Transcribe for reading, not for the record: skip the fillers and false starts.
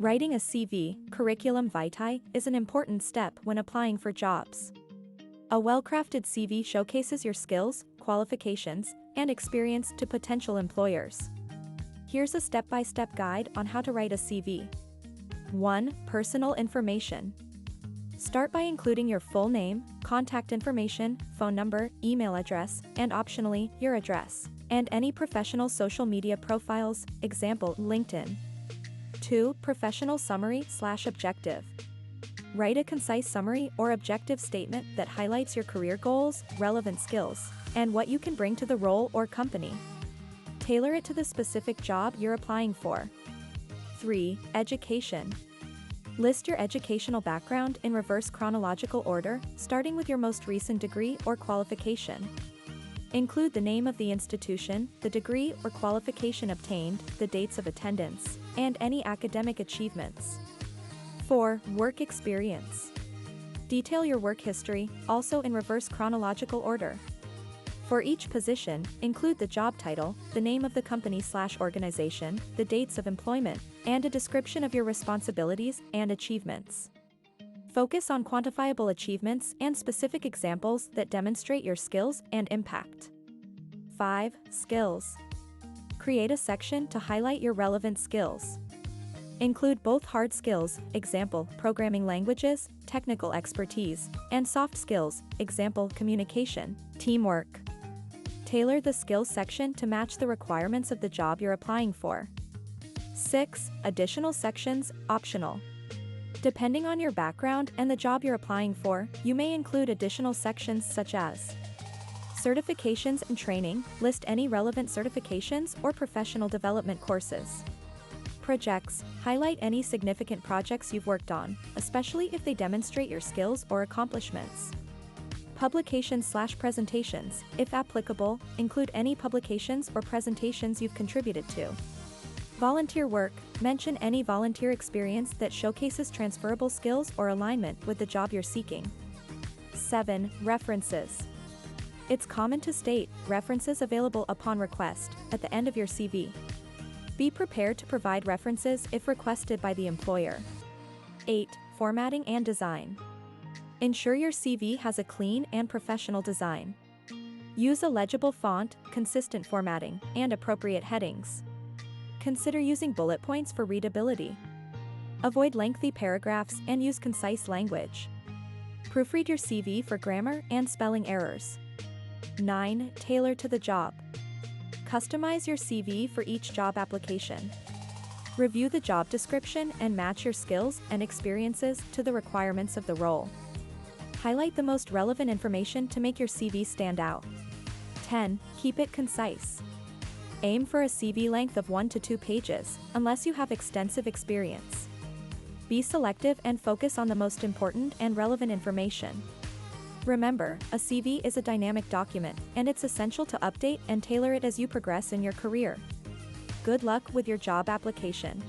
Writing a CV, curriculum vitae, is an important step when applying for jobs. A well-crafted CV showcases your skills, qualifications, and experience to potential employers. Here's a step-by-step guide on how to write a CV. 1. Personal information. Start by including your full name, contact information, phone number, email address, and optionally, your address, and any professional social media profiles, example, LinkedIn. 2. Professional summary/objective. Write a concise summary or objective statement that highlights your career goals, relevant skills, and what you can bring to the role or company. Tailor it to the specific job you're applying for. 3. Education. List your educational background in reverse chronological order, starting with your most recent degree or qualification. Include the name of the institution, the degree or qualification obtained, the dates of attendance, and any academic achievements. 4. Work experience. Detail your work history, also in reverse chronological order. For each position, include the job title, the name of the company/organization, the dates of employment, and a description of your responsibilities and achievements. Focus on quantifiable achievements and specific examples that demonstrate your skills and impact. 5. Skills. Create a section to highlight your relevant skills. Include both hard skills, example, programming languages, technical expertise, and soft skills, example, communication, teamwork. Tailor the skills section to match the requirements of the job you're applying for. 6. Additional sections, optional. Depending on your background and the job you're applying for, you may include additional sections such as certifications and training. List any relevant certifications or professional development courses. Projects. Highlight any significant projects you've worked on, especially if they demonstrate your skills or accomplishments. Publications/presentations. If applicable, include any publications or presentations you've contributed to. Volunteer work. Mention any volunteer experience that showcases transferable skills or alignment with the job you're seeking. 7. References. It's common to state references available upon request at the end of your CV. Be prepared to provide references if requested by the employer. 8. Formatting and design. Ensure your CV has a clean and professional design. Use a legible font, consistent formatting, and appropriate headings. Consider using bullet points for readability. Avoid lengthy paragraphs and use concise language. Proofread your CV for grammar and spelling errors. 9. Tailor to the job. Customize your CV for each job application. Review the job description and match your skills and experiences to the requirements of the role. Highlight the most relevant information to make your CV stand out. 10. Keep it concise. Aim for a CV length of 1 to 2 pages, unless you have extensive experience. Be selective and focus on the most important and relevant information. Remember, a CV is a dynamic document, and it's essential to update and tailor it as you progress in your career. Good luck with your job application.